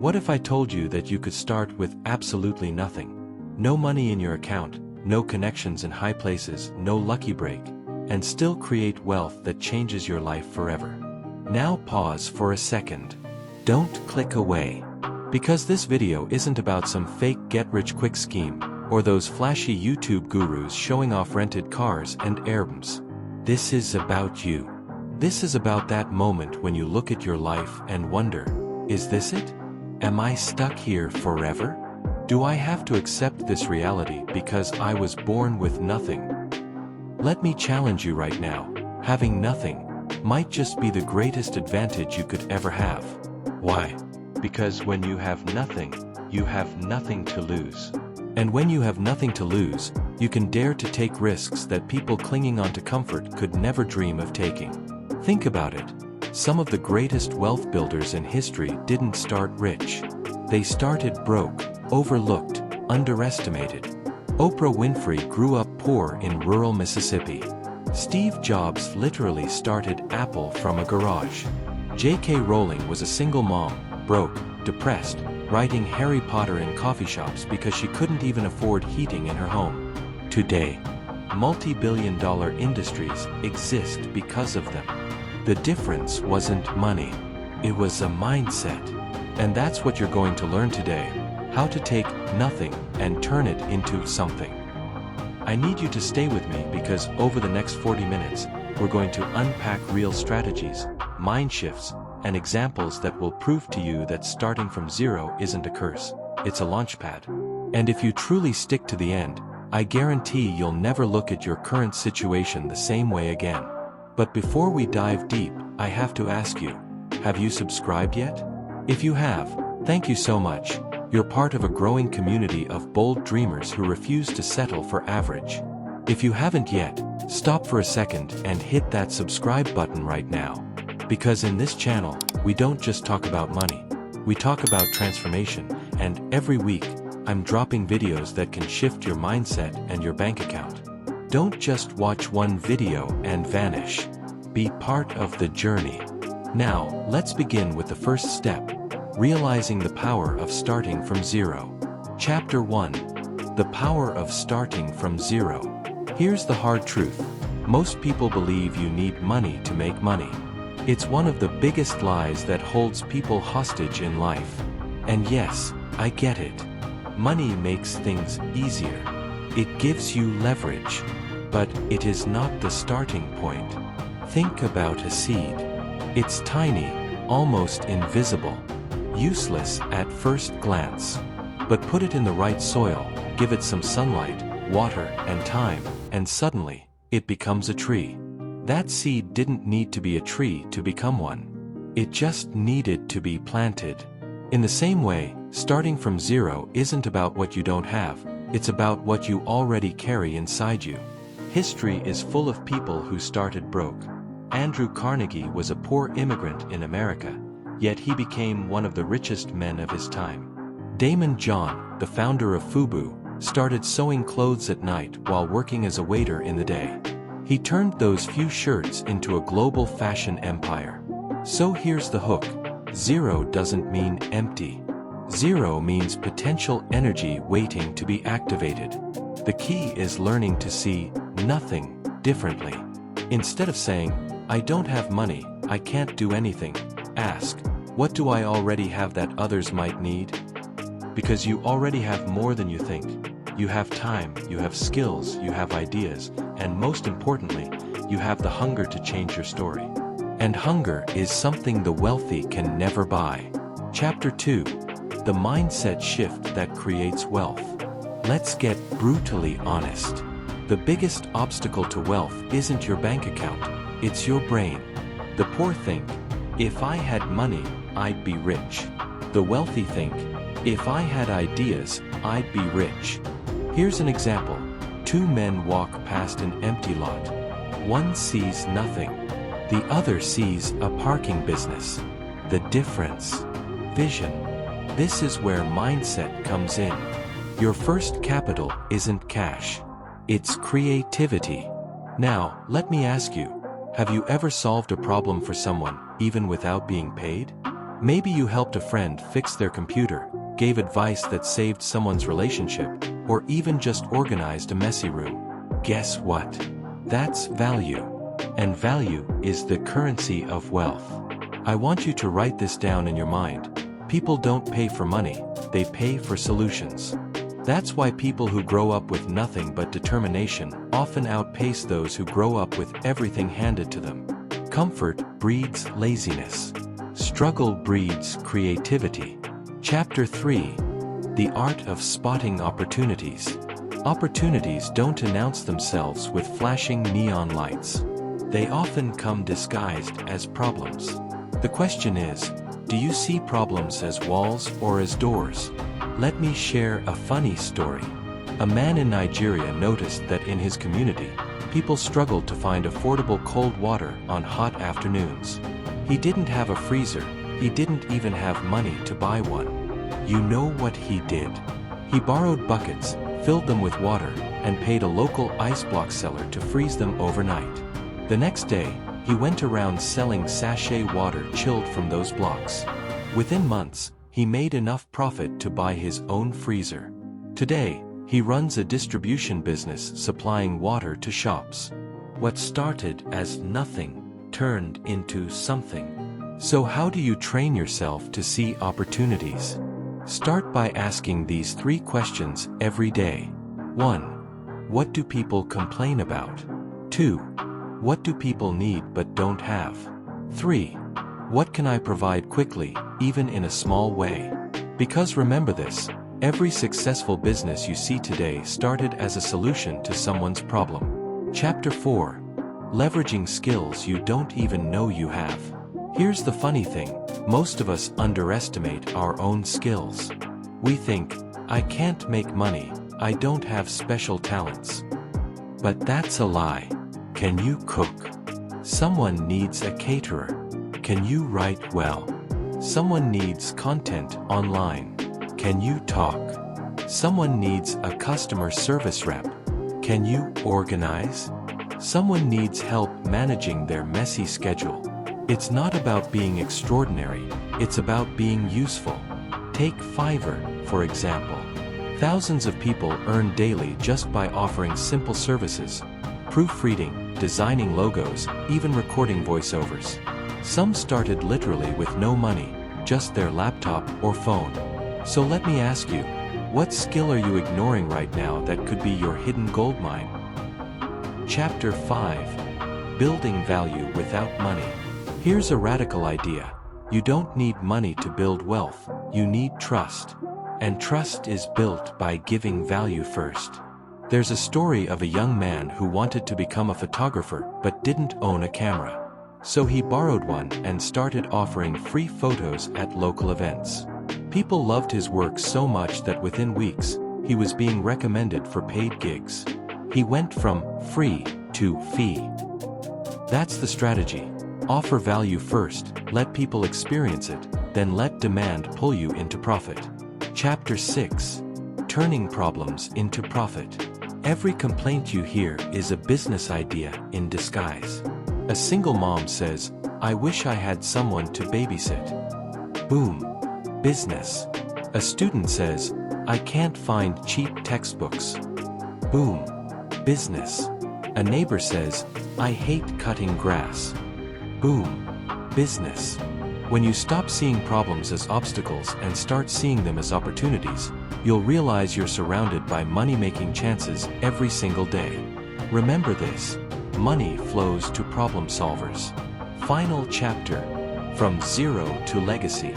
What if I told you that you could start with absolutely nothing? No money in your account, no connections in high places, no lucky break, and still create wealth that changes your life forever. Now pause for a second. Don't click away. Because this video isn't about some fake get-rich-quick scheme, or those flashy YouTube gurus showing off rented cars and Airbnbs. This is about you. This is about that moment when you look at your life and wonder, is this it? Am I stuck here forever? Do I have to accept this reality because I was born with nothing? Let me challenge you right now. Having nothing might just be the greatest advantage you could ever have. Why? Because when you have nothing to lose. And when you have nothing to lose, you can dare to take risks that people clinging onto comfort could never dream of taking. Think about it. Some of the greatest wealth builders in history didn't start rich. They started broke, overlooked, underestimated. Oprah Winfrey grew up poor in rural Mississippi. Steve Jobs literally started Apple from a garage. J.K. Rowling was a single mom, broke, depressed, writing Harry Potter in coffee shops because she couldn't even afford heating in her home. Today, multi-billion-dollar industries exist because of them. The difference wasn't money. It was a mindset. And that's what you're going to learn today. How to take nothing and turn it into something. I need you to stay with me because over the next 40 minutes, we're going to unpack real strategies, mind shifts, and examples that will prove to you that starting from zero isn't a curse, it's a launchpad. And if you truly stick to the end, I guarantee you'll never look at your current situation the same way again. But before we dive deep, I have to ask you, have you subscribed yet? If you have, thank you so much. You're part of a growing community of bold dreamers who refuse to settle for average. If you haven't yet, stop for a second and hit that subscribe button right now. Because in this channel, we don't just talk about money. We talk about transformation, and every week, I'm dropping videos that can shift your mindset and your bank account. Don't just watch one video and vanish. Be part of the journey. Now, let's begin with the first step, realizing the power of starting from zero. Chapter 1. The power of starting from zero. Here's the hard truth. Most people believe you need money to make money. It's one of the biggest lies that holds people hostage in life. And yes, I get it. Money makes things easier. It gives you leverage. But it is not the starting point. Think about a seed. It's tiny, almost invisible, useless at first glance. But put it in the right soil, give it some sunlight, water, and time, and suddenly, it becomes a tree. That seed didn't need to be a tree to become one. It just needed to be planted. In the same way, starting from zero isn't about what you don't have, it's about what you already carry inside you. History is full of people who started broke. Andrew Carnegie was a poor immigrant in America, yet he became one of the richest men of his time. Damon John, the founder of FUBU, started sewing clothes at night while working as a waiter in the day. He turned those few shirts into a global fashion empire. So here's the hook. Zero doesn't mean empty. Zero means potential energy waiting to be activated. The key is learning to see nothing differently. Instead of saying, I don't have money, I can't do anything, ask, what do I already have that others might need? Because you already have more than you think. You have time, you have skills, you have ideas, and most importantly, you have the hunger to change your story. And hunger is something the wealthy can never buy. Chapter 2. The mindset shift that creates wealth. Let's get brutally honest. The biggest obstacle to wealth isn't your bank account, it's your brain. The poor think, if I had money, I'd be rich. The wealthy think, if I had ideas, I'd be rich. Here's an example. Two men walk past an empty lot. One sees nothing. The other sees a parking business. The difference? Vision. This is where mindset comes in. Your first capital isn't cash. It's creativity. Now, let me ask you, have you ever solved a problem for someone, even without being paid? Maybe you helped a friend fix their computer, gave advice that saved someone's relationship, or even just organized a messy room. Guess what? That's value. And value is the currency of wealth. I want you to write this down in your mind. People don't pay for money, they pay for solutions. That's why people who grow up with nothing but determination often outpace those who grow up with everything handed to them. Comfort breeds laziness. Struggle breeds creativity. Chapter 3. The Art of Spotting Opportunities. Opportunities don't announce themselves with flashing neon lights. They often come disguised as problems. The question is, do you see problems as walls or as doors? Let me share a funny story. A man in Nigeria noticed that in his community, people struggled to find affordable cold water on hot afternoons. He didn't have a freezer, he didn't even have money to buy one. You know what he did? He borrowed buckets, filled them with water, and paid a local ice block seller to freeze them overnight. The next day, he went around selling sachet water chilled from those blocks. Within months, he made enough profit to buy his own freezer. Today, he runs a distribution business supplying water to shops. What started as nothing turned into something. So how do you train yourself to see opportunities? Start by asking these 3 questions every day. 1. What do people complain about? 2. What do people need but don't have? 3. What can I provide quickly, even in a small way? Because remember this, every successful business you see today started as a solution to someone's problem. Chapter 4. Leveraging skills you don't even know you have. Here's the funny thing, most of us underestimate our own skills. We think, I can't make money, I don't have special talents. But that's a lie. Can you cook? Someone needs a caterer. Can you write well? Someone needs content online. Can you talk? Someone needs a customer service rep. Can you organize? Someone needs help managing their messy schedule. It's not about being extraordinary, it's about being useful. Take Fiverr, for example. Thousands of people earn daily just by offering simple services: proofreading, designing logos, even recording voiceovers. Some started literally with no money, just their laptop or phone. So let me ask you, what skill are you ignoring right now that could be your hidden goldmine? Chapter 5. Building Value Without Money. Here's a radical idea. You don't need money to build wealth, you need trust. And trust is built by giving value first. There's a story of a young man who wanted to become a photographer but didn't own a camera. So he borrowed one and started offering free photos at local events. People loved his work so much that within weeks, he was being recommended for paid gigs. He went from free to fee. That's the strategy. Offer value first, let people experience it, then let demand pull you into profit. Chapter 6. Turning Problems into Profit. Every complaint you hear is a business idea in disguise. A single mom says, I wish I had someone to babysit. Boom. Business. A student says, I can't find cheap textbooks. Boom. Business. A neighbor says, I hate cutting grass. Boom. Business. When you stop seeing problems as obstacles and start seeing them as opportunities, you'll realize you're surrounded by money-making chances every single day. Remember this. Money flows to problem solvers. Final chapter. From Zero to Legacy.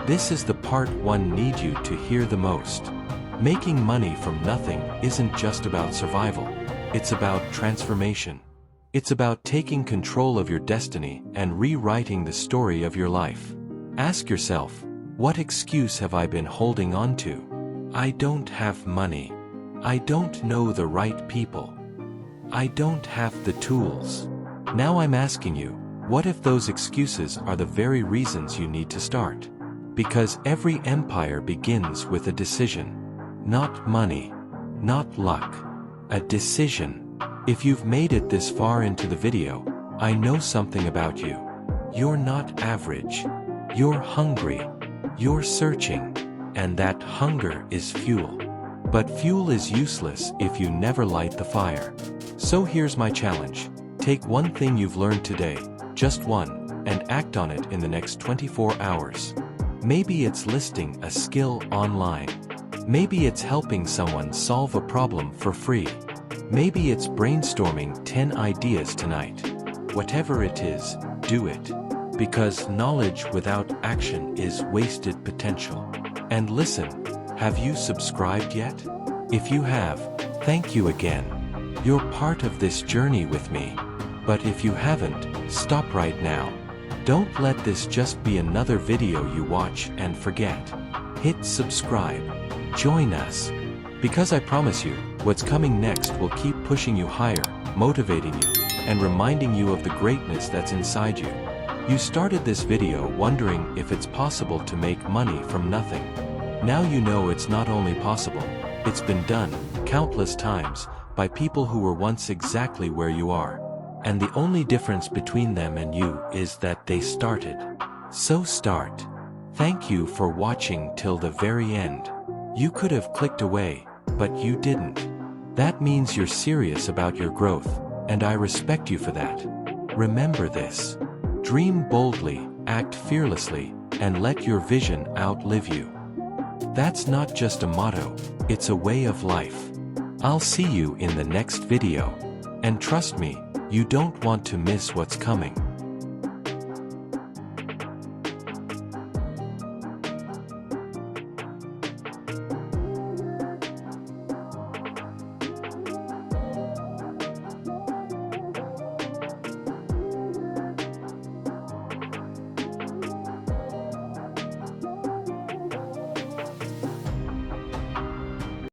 This is the part one need you to hear the most. Making money from nothing isn't just about survival. It's about transformation. It's about taking control of your destiny and rewriting the story of your life. Ask yourself, what excuse have I been holding on to? I don't have money. I don't know the right people. I don't have the tools. Now I'm asking you, what if those excuses are the very reasons you need to start? Because every empire begins with a decision. Not money. Not luck. A decision. If you've made it this far into the video, I know something about you. You're not average. You're hungry. You're searching. And that hunger is fuel. But fuel is useless if you never light the fire. So here's my challenge. Take one thing you've learned today, just one, and act on it in the next 24 hours. Maybe it's listing a skill online. Maybe it's helping someone solve a problem for free. Maybe it's brainstorming 10 ideas tonight. Whatever it is, do it. Because knowledge without action is wasted potential. And listen, have you subscribed yet? If you have, thank you again. You're part of this journey with me. But if you haven't, stop right now. Don't let this just be another video you watch and forget. Hit subscribe. Join us. Because I promise you, what's coming next will keep pushing you higher, motivating you, and reminding you of the greatness that's inside you. You started this video wondering if it's possible to make money from nothing. Now you know it's not only possible, it's been done countless times by people who were once exactly where you are. And the only difference between them and you is that they started. So start. Thank you for watching till the very end. You could have clicked away, but you didn't. That means you're serious about your growth, and I respect you for that. Remember this. Dream boldly, act fearlessly, and let your vision outlive you. That's not just a motto, it's a way of life. I'll see you in the next video. And trust me, you don't want to miss what's coming.